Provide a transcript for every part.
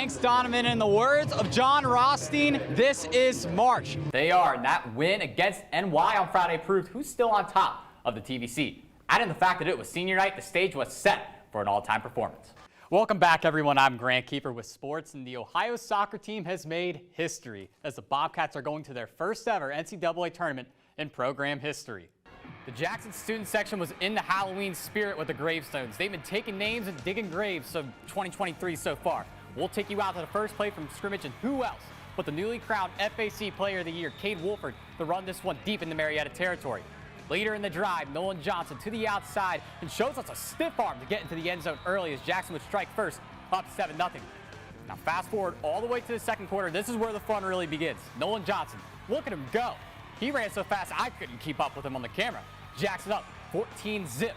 Thanks, Donovan. In the words of John Rothstein, this is March. They are, and that win against NY on Friday proved who's still on top of the TVC. Adding the fact that it was senior night, the stage was set for an all-time performance. Welcome back, everyone. I'm Grant Kiefer with sports, and the Ohio soccer team has made history as the Bobcats are going to their first ever NCAA tournament in program history. The Jackson student section was in the Halloween spirit with the gravestones. They've been taking names and digging graves of 2023 so far. We'll take you out to the first play from scrimmage, and who else but the newly crowned FAC Player of the Year, Cade Wolford, to run this one deep into Marietta territory. Leader in the drive, Nolan Johnson to the outside and shows us a stiff arm to get into the end zone early as Jackson would strike first, up 7-0. Now fast forward all the way to the second quarter. This is where the fun really begins. Nolan Johnson, look at him go. He ran so fast I couldn't keep up with him on the camera. Jackson up 14-zip.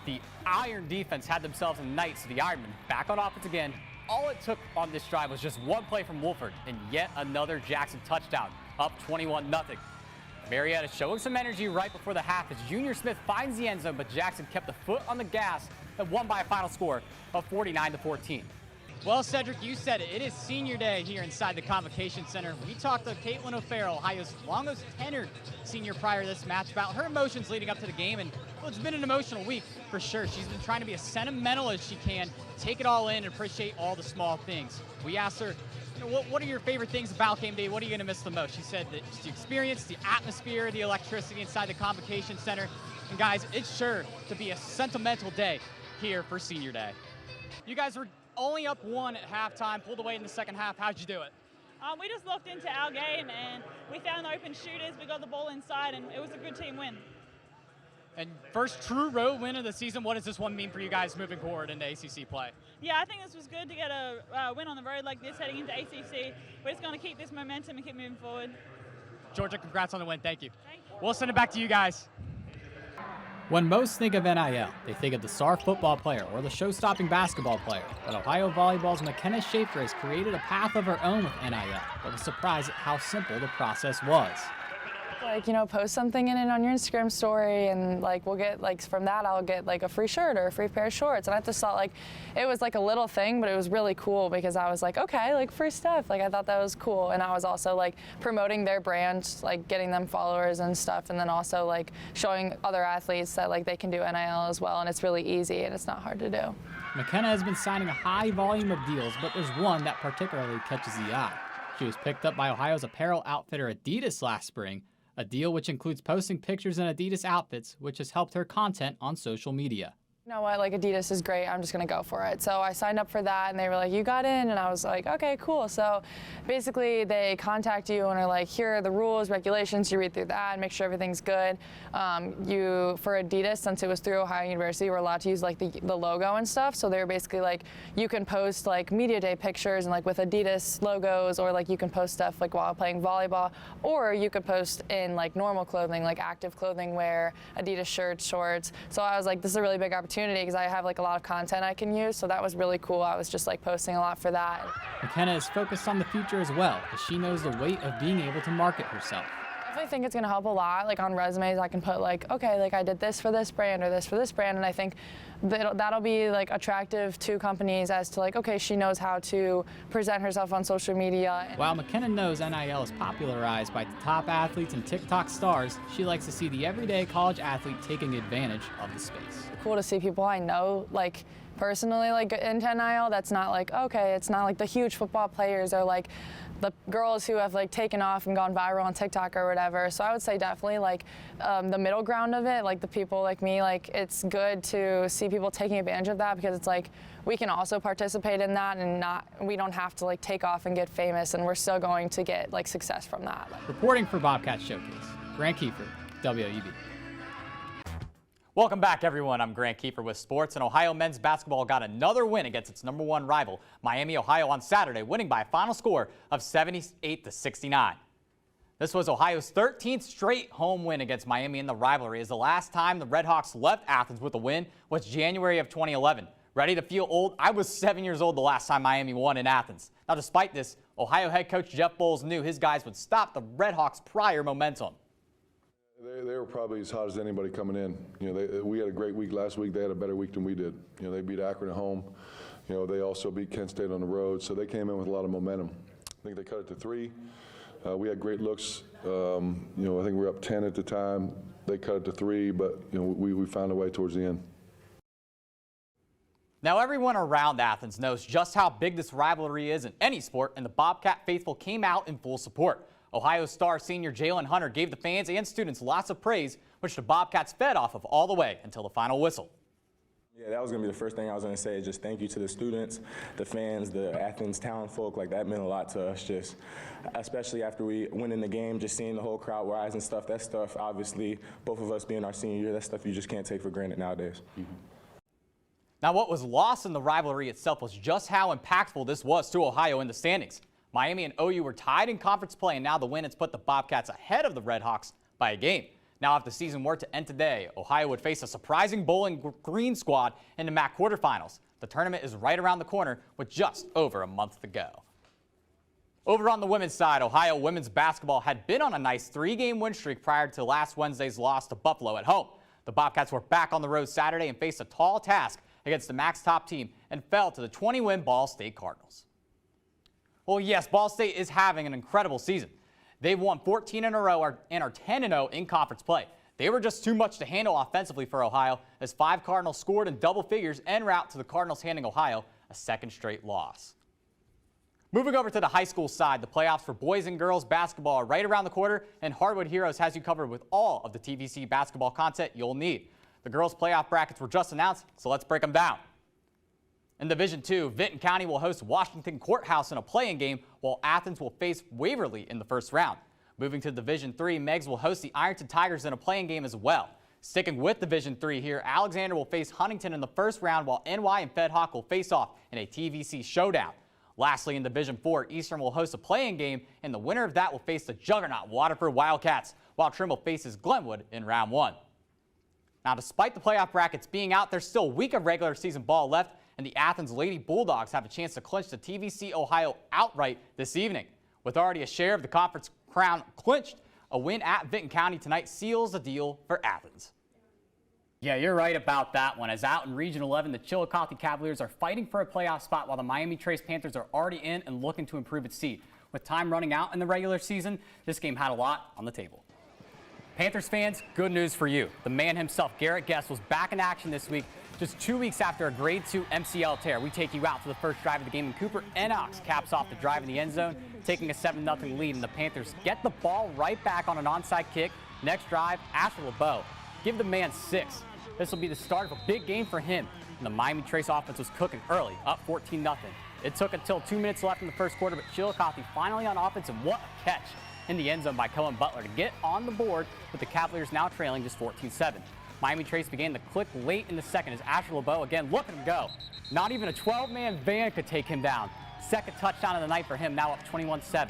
The Iron defense had themselves a night, so the Ironmen back on offense again. All it took on this drive was just one play from Wolford and yet another Jackson touchdown, up 21-0. Marietta showing some energy right before the half as Junior Smith finds the end zone, but Jackson kept the foot on the gas and won by a final score of 49-14. Well, Cedric, you said it. It is senior day here inside the Convocation Center. We talked to Caitlin O'Farrell, Ohio's longest tenured senior prior to this match, about her emotions leading up to the game. And well, it's been an emotional week for sure. She's been trying to be as sentimental as she can, take it all in and appreciate all the small things. We asked her, what are your favorite things about game day? What are you going to miss the most? She said that it's the experience, the atmosphere, the electricity inside the Convocation Center. And guys, it's sure to be a sentimental day here for senior day. You guys were only up 1 at halftime, pulled away in the second half. How'd you do it? We just looked into our game and we found the open shooters. We got the ball inside and it was a good team win. And first true road win of the season. What does this one mean for you guys moving forward into ACC play? Yeah, I think this was good to get a win on the road like this heading into ACC. We're just going to keep this momentum and keep moving forward. Georgia, congrats on the win. Thank you. Thank you. We'll send it back to you guys. When most think of NIL, they think of the star football player or the show-stopping basketball player. But Ohio Volleyball's McKenna Schaefer has created a path of her own with NIL, but was surprised at how simple the process was. Post something in it on your Instagram story, and we'll get from that I'll get a free shirt or a free pair of shorts. And I just thought it was a little thing, but it was really cool because I was okay, free stuff. I thought that was cool, and I was also promoting their brand, getting them followers and stuff, and then also showing other athletes that they can do NIL as well, and it's really easy and it's not hard to do. McKenna has been signing a high volume of deals, but there's one that particularly catches the eye. She was picked up by Ohio's apparel outfitter Adidas last spring. A deal which includes posting pictures in Adidas outfits, which has helped her content on social media. You know what, Adidas is great, I'm just gonna go for it. So I signed up for that and they were you got in, and I was okay, cool. So basically they contact you and are here are the rules, regulations, you read through that, make sure everything's good. For Adidas, since it was through Ohio University, we're allowed to use the logo and stuff. So they were basically you can post media day pictures and with Adidas logos, or you can post stuff while playing volleyball, or you could post in normal clothing, active clothing wear, Adidas shirts, shorts. So I was this is a really big opportunity because I have a lot of content I can use, so that was really cool. I was just posting a lot for that. McKenna is focused on the future as well, as she knows the weight of being able to market herself. I definitely think it's going to help a lot. On resumes I can put okay, I did this for this brand or this for this brand, and I think that'll be attractive to companies as to okay, she knows how to present herself on social media. While McKenna knows NIL is popularized by top athletes and TikTok stars, she likes to see the everyday college athlete taking advantage of the space. Cool to see people I know personally into NIL. That's not okay, it's not the huge football players or the girls who have taken off and gone viral on TikTok or whatever. So I would say definitely the middle ground of it, the people like me, it's good to see people taking advantage of that, because it's we can also participate in that, and we don't have to take off and get famous, and we're still going to get success from that. Reporting for Bobcat Showcase, Grant Kiefer, WEB. Welcome back, everyone. I'm Grant Kiefer with sports, and Ohio men's basketball got another win against its #1 rival, Miami, Ohio, on Saturday, winning by a final score of 78-69. This was Ohio's 13th straight home win against Miami in the rivalry, as the last time the Redhawks left Athens with a win was January of 2011. Ready to feel old? I was 7 years old the last time Miami won in Athens. Now, despite this, Ohio head coach Jeff Bowles knew his guys would stop the Redhawks' prior momentum. They were probably as hot as anybody coming in. We had a great week last week. They had a better week than we did. They beat Akron at home. You know, they also beat Kent State on the road, so they came in with a lot of momentum. I think they cut it to 3. We had great looks. You know, I think we were up 10 at the time. They cut it to 3, but you know, we found a way towards the end. Now everyone around Athens knows just how big this rivalry is in any sport, and the Bobcat faithful came out in full support. Ohio star senior Jalen Hunter gave the fans and students lots of praise, which the Bobcats fed off of all the way until the final whistle. Yeah, that was going to be the first thing I was going to say. Just thank you to the students, the fans, the Athens town folk. Like, that meant a lot to us, just especially after we went in the game, just seeing the whole crowd rise and stuff. That stuff, obviously, both of us being our senior year, that stuff you just can't take for granted nowadays. Now, what was lost in the rivalry itself was just how impactful this was to Ohio in the standings. Miami and OU were tied in conference play, and now the win has put the Bobcats ahead of the Redhawks by a game. Now, if the season were to end today, Ohio would face a surprising Bowling Green squad in the MAC quarterfinals. The tournament is right around the corner with just over a month to go. Over on the women's side, Ohio women's basketball had been on a nice 3-game win streak prior to last Wednesday's loss to Buffalo at home. The Bobcats were back on the road Saturday and faced a tall task against the MAC's top team and fell to the 20-win Ball State Cardinals. Well, yes, Ball State is having an incredible season. They've won 14 in a row and are 10-0 in conference play. They were just too much to handle offensively for Ohio as 5 Cardinals scored in double figures en route to the Cardinals handing Ohio a second straight loss. Moving over to the high school side, the playoffs for boys and girls basketball are right around the corner, and Hardwood Heroes has you covered with all of the TVC basketball content you'll need. The girls' playoff brackets were just announced, so let's break them down. In Division II, Vinton County will host Washington Courthouse in a play-in game, while Athens will face Waverly in the first round. Moving to Division III, Meigs will host the Ironton Tigers in a play-in game as well. Sticking with Division III here, Alexander will face Huntington in the first round, while NY and Fed Hawk will face off in a TVC showdown. Lastly, in Division IV, Eastern will host a play-in game, and the winner of that will face the juggernaut Waterford Wildcats, while Trimble faces Glenwood in round 1. Now, despite the playoff brackets being out, there's still a week of regular season ball left, and the Athens Lady Bulldogs have a chance to clinch the TVC Ohio outright this evening. With already a share of the conference crown clinched, a win at Vinton County tonight seals the deal for Athens. Yeah, you're right about that one. As out in Region 11, the Chillicothe Cavaliers are fighting for a playoff spot while the Miami Trace Panthers are already in and looking to improve its seed. With time running out in the regular season, this game had a lot on the table. Panthers fans, good news for you. The man himself, Garrett Guest, was back in action this week, just 2 weeks after a grade 2 MCL tear. We take you out for the first drive of the game, and Cooper Enox caps off the drive in the end zone, taking a 7-0 lead, and the Panthers get the ball right back on an onside kick. Next drive, Asher LeBeau. Give the man 6. This will be the start of a big game for him. And the Miami Trace offense was cooking early, up 14-0. It took until 2 minutes left in the first quarter, but Chillicothe finally on offense, and what a catch in the end zone by Cohen Butler to get on the board, with the Cavaliers now trailing just 14-7. Miami Trace began to click late in the second as Asher LeBeau, again, look at him go. Not even a 12-man van could take him down. Second touchdown of the night for him, now up 21-7.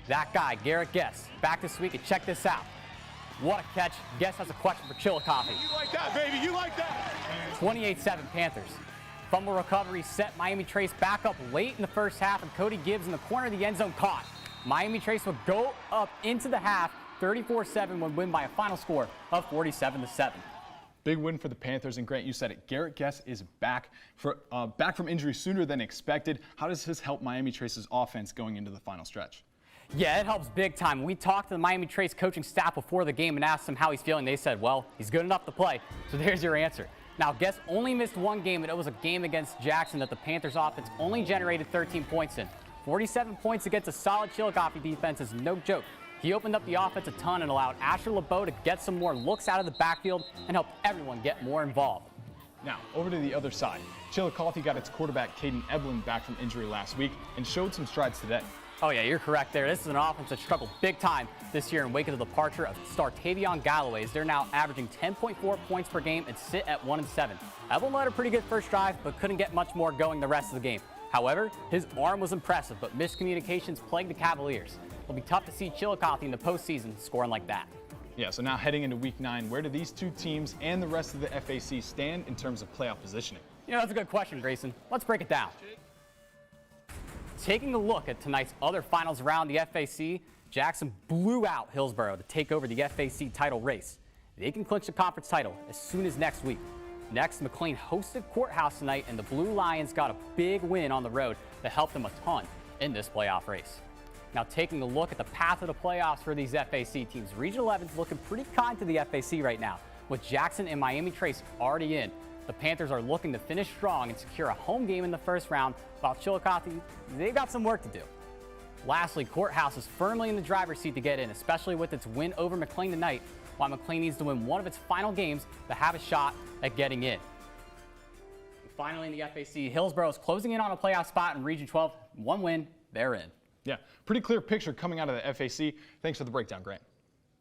That guy, Garrett Guest, back this week, and check this out. What a catch. Guest has a question for Chillicothe. You like that, baby, you like that. 28-7 Panthers. Fumble recovery set Miami Trace back up late in the first half, and Cody Gibbs in the corner of the end zone caught. Miami Trace would go up into the half, 34-7, would win by a final score of 47-7. Big win for the Panthers, and Grant, you said it. Garrett Guest is back from injury sooner than expected. How does this help Miami Trace's offense going into the final stretch? Yeah, it helps big time. We talked to the Miami Trace coaching staff before the game and asked him how he's feeling. They said, well, he's good enough to play. So there's your answer. Now, Guest only missed one game, and it was a game against Jackson that the Panthers offense only generated 13 points in. 47 points against a solid Chillicothe defense is no joke. He opened up the offense a ton and allowed Asher LeBeau to get some more looks out of the backfield and helped everyone get more involved. Now, over to the other side. Chillicothe got its quarterback, Caden Eblin, back from injury last week and showed some strides today. Oh, yeah, you're correct there. This is an offense that struggled big time this year in wake of the departure of star Tavion Galloway. They're now averaging 10.4 points per game and sit at 1-7. Eblin led a pretty good first drive, but couldn't get much more going the rest of the game. However, his arm was impressive, but miscommunications plagued the Cavaliers. It'll be tough to see Chillicothe in the postseason scoring like that. Yeah, so now heading into Week 9, where do these two teams and the rest of the FAC stand in terms of playoff positioning? You know, that's a good question, Grayson. Let's break it down. Taking a look at tonight's other finals around the FAC, Jackson blew out Hillsborough to take over the FAC title race. They can clinch the conference title as soon as next week. Next, McLean hosted Courthouse tonight, and the Blue Lions got a big win on the road that helped them a ton in this playoff race. Now, taking a look at the path of the playoffs for these FAC teams, Region 11's looking pretty kind to the FAC right now, with Jackson and Miami Trace already in. The Panthers are looking to finish strong and secure a home game in the first round, while Chillicothe, they've got some work to do. Lastly, Courthouse is firmly in the driver's seat to get in, especially with its win over McLean tonight, while McLean needs to win one of its final games to have a shot at getting in. And finally, in the FAC, Hillsborough is closing in on a playoff spot in Region 12. One win, they're in. Yeah, pretty clear picture coming out of the FAC. Thanks for the breakdown, Grant.